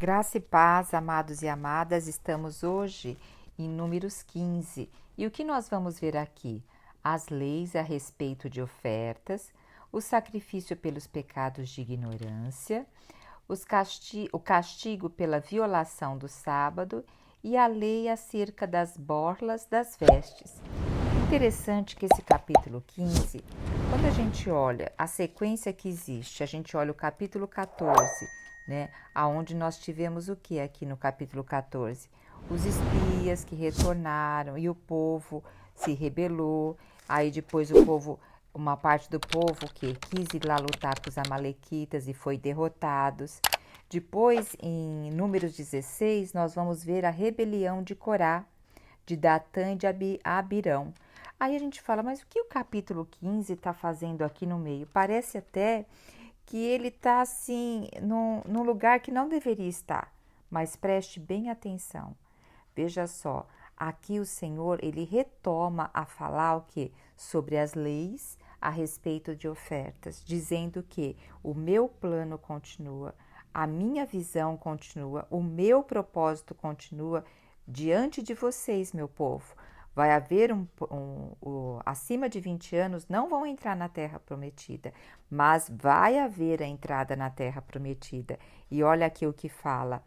Graça e paz, amados e amadas, estamos hoje em Números 15. E o que nós vamos ver aqui? As leis a respeito de ofertas, o sacrifício pelos pecados de ignorância, o castigo pela violação do sábado e a lei acerca das borlas das vestes. Interessante que esse capítulo 15, quando a gente olha a sequência que existe, a gente olha o capítulo 14, né, aonde nós tivemos o que aqui no capítulo 14? Os espias que retornaram e o povo se rebelou, aí depois uma parte do povo que quis ir lá lutar com os amalequitas e foi derrotados. Depois, em Números 16, nós vamos ver a rebelião de Corá, de Datã e de Abirão. Aí a gente fala, mas o que o capítulo 15 está fazendo aqui no meio? Parece até que ele está assim, num lugar que não deveria estar, mas preste bem atenção. Veja só, aqui o Senhor, ele retoma a falar o quê? Sobre as leis a respeito de ofertas, dizendo que o meu plano continua, a minha visão continua, o meu propósito continua diante de vocês, meu povo. Vai haver acima de 20 anos não vão entrar na terra prometida, mas vai haver a entrada na terra prometida. E olha aqui o que fala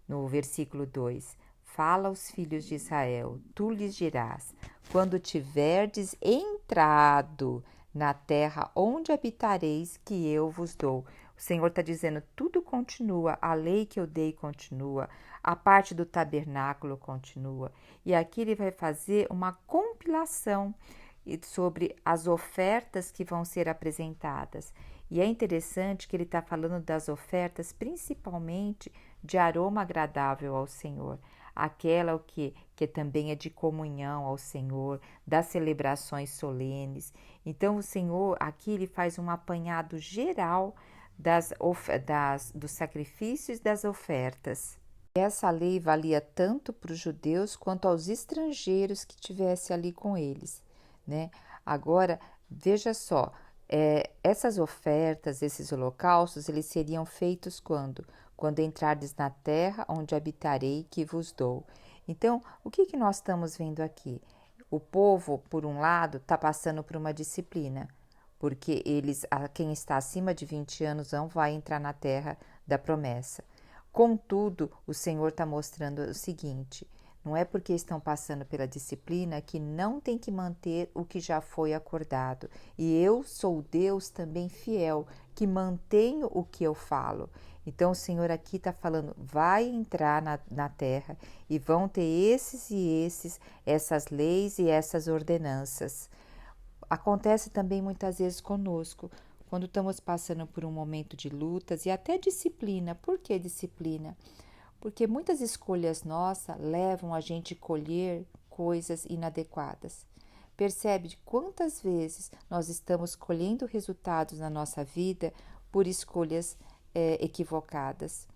no versículo 2: fala aos filhos de Israel, tu lhes dirás, quando tiverdes entrado na terra onde habitareis, que eu vos dou. O Senhor está dizendo, tudo continua, a lei que eu dei continua, a parte do tabernáculo continua. E aqui ele vai fazer uma compilação sobre as ofertas que vão ser apresentadas. E é interessante que ele está falando das ofertas principalmente de aroma agradável ao Senhor. Aquela que também é de comunhão ao Senhor, das celebrações solenes. Então o Senhor aqui ele faz um apanhado geral dos sacrifícios e das ofertas. Essa lei valia tanto para os judeus quanto aos estrangeiros que tivesse ali com eles, né? Agora, veja só, essas ofertas, esses holocaustos, eles seriam feitos quando? Quando entrardes na terra onde habitarei, que vos dou. Então, o que nós estamos vendo aqui? O povo, por um lado, está passando por uma disciplina, porque quem está acima de 20 anos não vai entrar na terra da promessa. Contudo, o Senhor está mostrando o seguinte: não é porque estão passando pela disciplina que não tem que manter o que já foi acordado. E eu sou Deus também fiel, que mantenho o que eu falo. Então o Senhor aqui está falando, vai entrar na terra e vão ter essas leis e essas ordenanças. Acontece também muitas vezes conosco, quando estamos passando por um momento de lutas e até disciplina. Por que disciplina? Porque muitas escolhas nossas levam a gente a colher coisas inadequadas. Percebe de quantas vezes nós estamos colhendo resultados na nossa vida por escolhas equivocadas.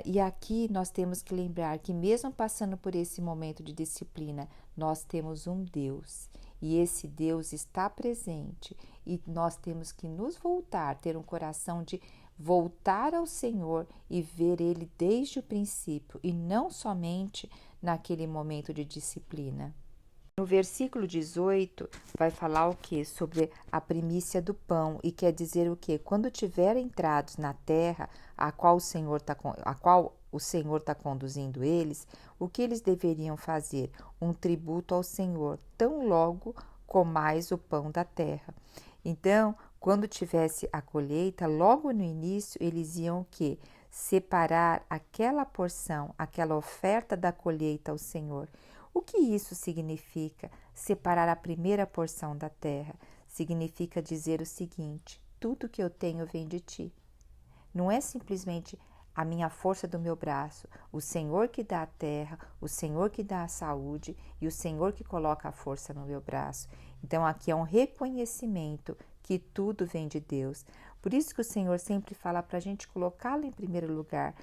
E aqui nós temos que lembrar que mesmo passando por esse momento de disciplina, nós temos um Deus. E esse Deus está presente e nós temos que nos voltar, ter um coração de voltar ao Senhor e ver Ele desde o princípio e não somente naquele momento de disciplina. No versículo 18 vai falar o que? Sobre a primícia do pão e quer dizer o que? Quando tiver entrados na terra a qual o Senhor está conduzindo eles, o que eles deveriam fazer? Um tributo ao Senhor, tão logo comais o pão da terra. Então, quando tivesse a colheita, logo no início, eles iam o quê? Separar aquela porção, aquela oferta da colheita ao Senhor. O que isso significa? Separar a primeira porção da terra. Significa dizer o seguinte: tudo que eu tenho vem de ti. Não é simplesmente a minha força do meu braço, o Senhor que dá a terra, o Senhor que dá a saúde e o Senhor que coloca a força no meu braço. Então aqui é um reconhecimento que tudo vem de Deus. Por isso que o Senhor sempre fala para a gente colocá-lo em primeiro lugar.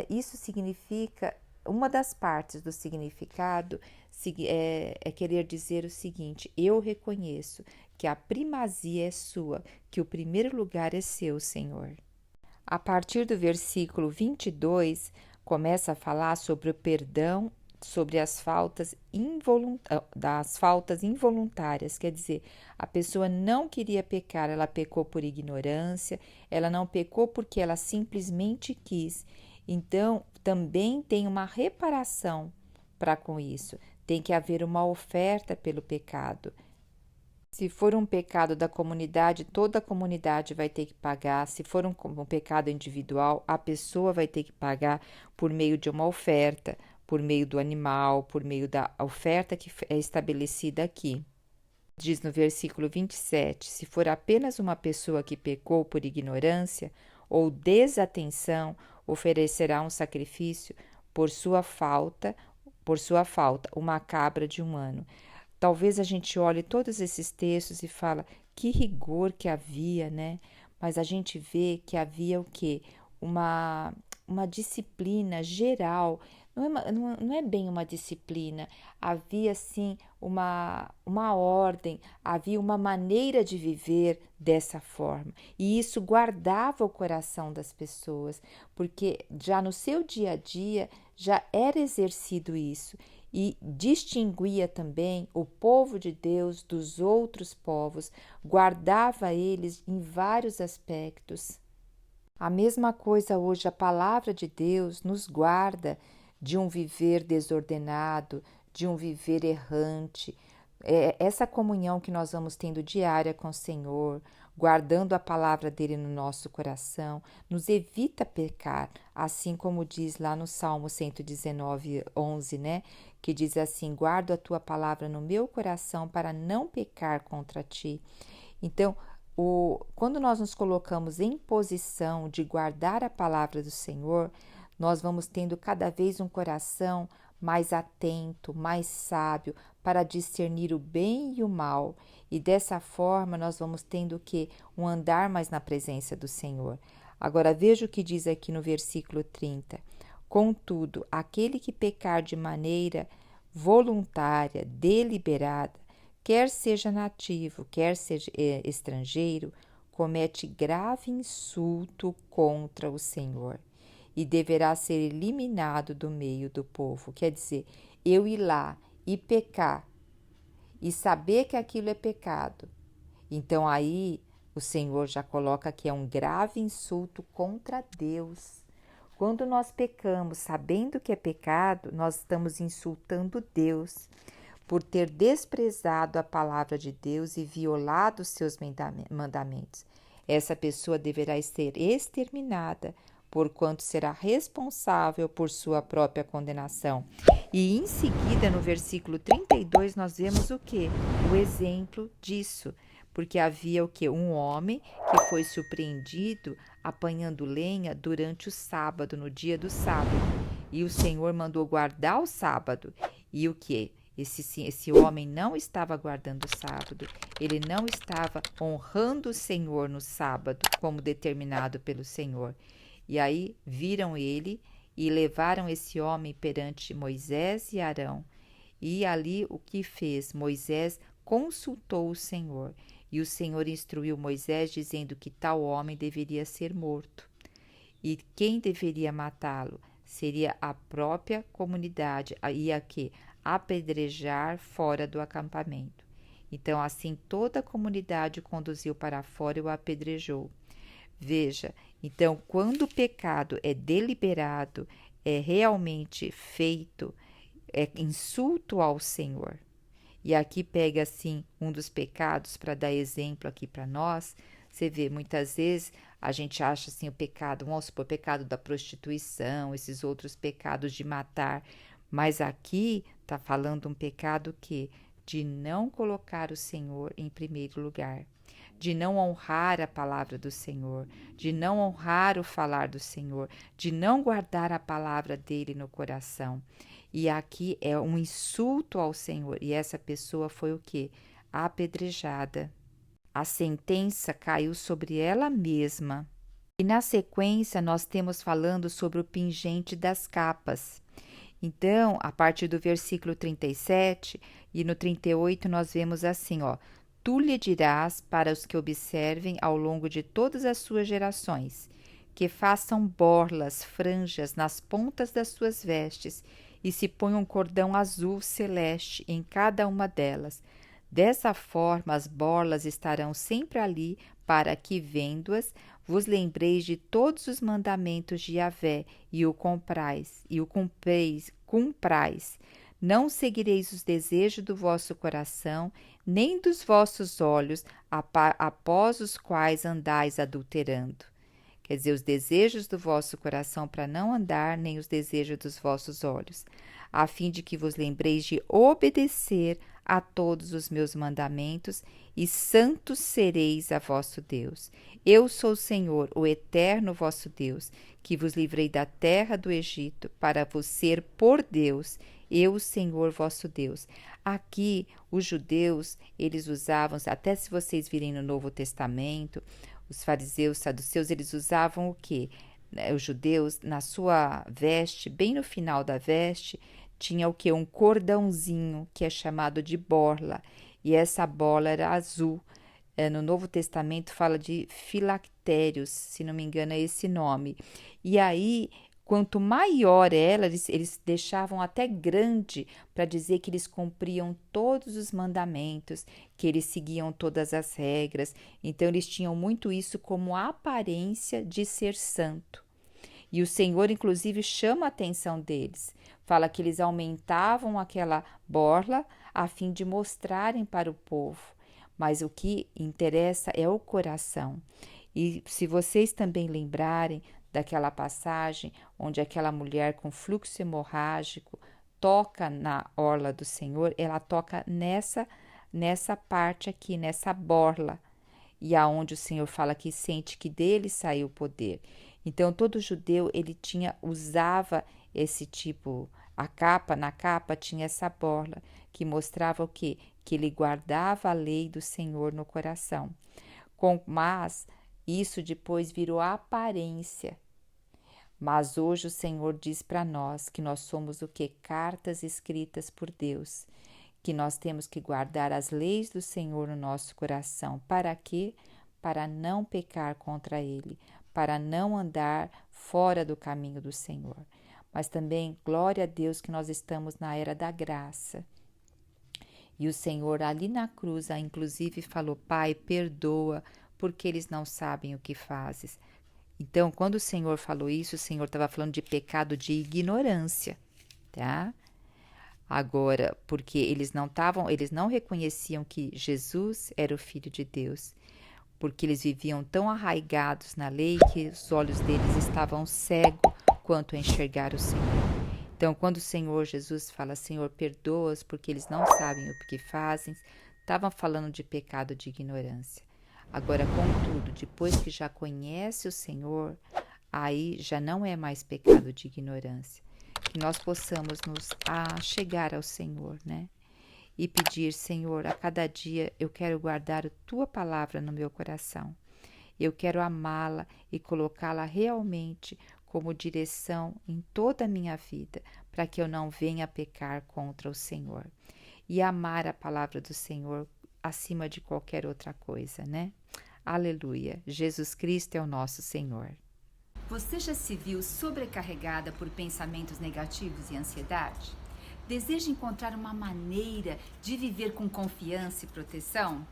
Isso significa, uma das partes do significado é querer dizer o seguinte: eu reconheço que a primazia é sua, que o primeiro lugar é seu, Senhor. A partir do versículo 22, começa a falar sobre o perdão, sobre as faltas involuntárias, quer dizer, a pessoa não queria pecar, ela pecou por ignorância, ela não pecou porque ela simplesmente quis. Então, também tem uma reparação para com isso, tem que haver uma oferta pelo pecado. Se for um pecado da comunidade, toda a comunidade vai ter que pagar. Se for um pecado individual, a pessoa vai ter que pagar por meio de uma oferta, por meio do animal, por meio da oferta que é estabelecida aqui. Diz no versículo 27, se for apenas uma pessoa que pecou por ignorância ou desatenção, oferecerá um sacrifício por sua falta, uma cabra de um ano. Talvez a gente olhe todos esses textos e fala que rigor que havia, né? Mas a gente vê que havia o quê? Uma disciplina geral. Não é bem uma disciplina, havia sim uma ordem, havia uma maneira de viver dessa forma. E isso guardava o coração das pessoas, porque já no seu dia a dia já era exercido isso. E distinguia também o povo de Deus dos outros povos, guardava eles em vários aspectos. A mesma coisa hoje, a palavra de Deus nos guarda de um viver desordenado, de um viver errante. Essa comunhão que nós vamos tendo diária com o Senhor, guardando a palavra dele no nosso coração, nos evita pecar, assim como diz lá no Salmo 119, 11, né? Que diz assim: guardo a tua palavra no meu coração para não pecar contra ti. Então, quando nós nos colocamos em posição de guardar a palavra do Senhor, nós vamos tendo cada vez um coração mais atento, mais sábio para discernir o bem e o mal. E dessa forma nós vamos tendo um andar mais na presença do Senhor. Agora veja o que diz aqui no versículo 30. Contudo, aquele que pecar de maneira voluntária, deliberada, quer seja nativo, quer seja estrangeiro, comete grave insulto contra o Senhor e deverá ser eliminado do meio do povo. Quer dizer, eu ir lá e pecar e saber que aquilo é pecado, então aí o Senhor já coloca que é um grave insulto contra Deus. Quando nós pecamos sabendo que é pecado, nós estamos insultando Deus por ter desprezado a palavra de Deus e violado os seus mandamentos. Essa pessoa deverá ser exterminada, porquanto será responsável por sua própria condenação. E em seguida, no versículo 32, nós vemos o quê? O exemplo disso. Porque havia o quê? Um homem que foi surpreendido apanhando lenha durante o sábado, no dia do sábado. E o Senhor mandou guardar o sábado. E o quê? Esse homem não estava guardando o sábado, ele não estava honrando o Senhor no sábado, como determinado pelo Senhor. E aí viram ele e levaram esse homem perante Moisés e Arão. E ali o que fez? Moisés consultou o Senhor. E o Senhor instruiu Moisés dizendo que tal homem deveria ser morto. E quem deveria matá-lo? Seria a própria comunidade. Ia que apedrejar fora do acampamento. Então, assim, toda a comunidade o conduziu para fora e o apedrejou. Veja, então, quando o pecado é deliberado, é realmente feito, é insulto ao Senhor. E aqui pega, assim, um dos pecados para dar exemplo aqui para nós. Você vê, muitas vezes a gente acha assim o pecado, vamos supor, o pecado da prostituição, esses outros pecados de matar. Mas aqui está falando um pecado de não colocar o Senhor em primeiro lugar, de não honrar a palavra do Senhor, de não honrar o falar do Senhor, de não guardar a palavra dele no coração. E aqui é um insulto ao Senhor. E essa pessoa foi o quê? Apedrejada. A sentença caiu sobre ela mesma. E na sequência nós temos falando sobre o pingente das capas. Então, a partir do versículo 37 e no 38 nós vemos assim, ó: tu lhe dirás para os que observem ao longo de todas as suas gerações, que façam borlas, franjas nas pontas das suas vestes, e se ponha um cordão azul celeste em cada uma delas. Dessa forma, as borlas estarão sempre ali, para que, vendo-as, vos lembreis de todos os mandamentos de Yahvé e o cumprais. Não seguireis os desejos do vosso coração, nem dos vossos olhos, após os quais andais adulterando. Quer dizer, os desejos do vosso coração para não andar, nem os desejos dos vossos olhos, a fim de que vos lembreis de obedecer a todos os meus mandamentos, e santos sereis a vosso Deus. Eu sou o Senhor, o eterno vosso Deus, que vos livrei da terra do Egito, para vos ser por Deus, eu, o Senhor vosso Deus. Aqui, os judeus, eles usavam, até se vocês virem no Novo Testamento, os fariseus, saduceus, eles usavam o quê? Os judeus, na sua veste, bem no final da veste, tinha o quê? Um cordãozinho, que é chamado de borla. E essa borla era azul. No Novo Testamento fala de filactérios, se não me engano é esse nome. E aí, quanto maior ela, eles deixavam até grande para dizer que eles cumpriam todos os mandamentos, que eles seguiam todas as regras. Então, eles tinham muito isso como aparência de ser santo. E o Senhor, inclusive, chama a atenção deles. Fala que eles aumentavam aquela borla a fim de mostrarem para o povo. Mas o que interessa é o coração. E se vocês também lembrarem daquela passagem onde aquela mulher com fluxo hemorrágico toca na orla do Senhor, ela toca nessa parte aqui, nessa borla, e aonde o Senhor fala que sente que dele saiu o poder. Então, todo judeu, ele usava esse tipo, na capa tinha essa borla, que mostrava o quê? Que ele guardava a lei do Senhor no coração. Mas isso depois virou aparência. Mas hoje o Senhor diz para nós que nós somos o quê? Cartas escritas por Deus, que nós temos que guardar as leis do Senhor no nosso coração. Para quê? Para não pecar contra Ele, para não andar fora do caminho do Senhor. Mas também, glória a Deus, que nós estamos na era da graça. E o Senhor ali na cruz, inclusive, falou: Pai, perdoa, porque eles não sabem o que fazes. Então, quando o Senhor falou isso, o Senhor estava falando de pecado de ignorância, tá? Agora, porque eles não reconheciam que Jesus era o Filho de Deus, porque eles viviam tão arraigados na lei que os olhos deles estavam cegos quanto a enxergar o Senhor. Então, quando o Senhor Jesus fala: Senhor, perdoa-os porque eles não sabem o que fazem, estavam falando de pecado de ignorância. Agora, contudo, depois que já conhece o Senhor, aí já não é mais pecado de ignorância. Que nós possamos nos chegar ao Senhor, né? E pedir: Senhor, a cada dia eu quero guardar a Tua palavra no meu coração. Eu quero amá-la e colocá-la realmente como direção em toda a minha vida, para que eu não venha pecar contra o Senhor. E amar a palavra do Senhor acima de qualquer outra coisa, né? Aleluia! Jesus Cristo é o nosso Senhor. Você já se viu sobrecarregada por pensamentos negativos e ansiedade? Deseja encontrar uma maneira de viver com confiança e proteção?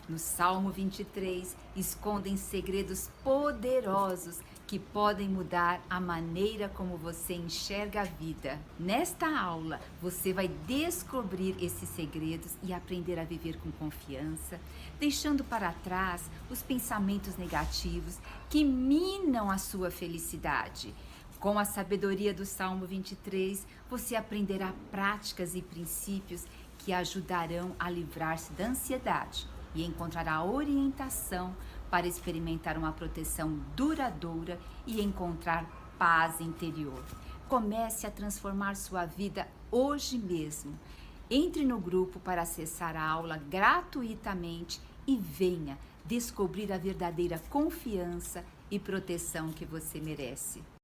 No Salmo 23, escondem segredos poderosos que podem mudar a maneira como você enxerga a vida. Nesta aula, você vai descobrir esses segredos e aprender a viver com confiança, deixando para trás os pensamentos negativos que minam a sua felicidade. Com a sabedoria do Salmo 23, você aprenderá práticas e princípios que ajudarão a livrar-se da ansiedade e encontrará orientação para experimentar uma proteção duradoura e encontrar paz interior. Comece a transformar sua vida hoje mesmo. Entre no grupo para acessar a aula gratuitamente e venha descobrir a verdadeira confiança e proteção que você merece.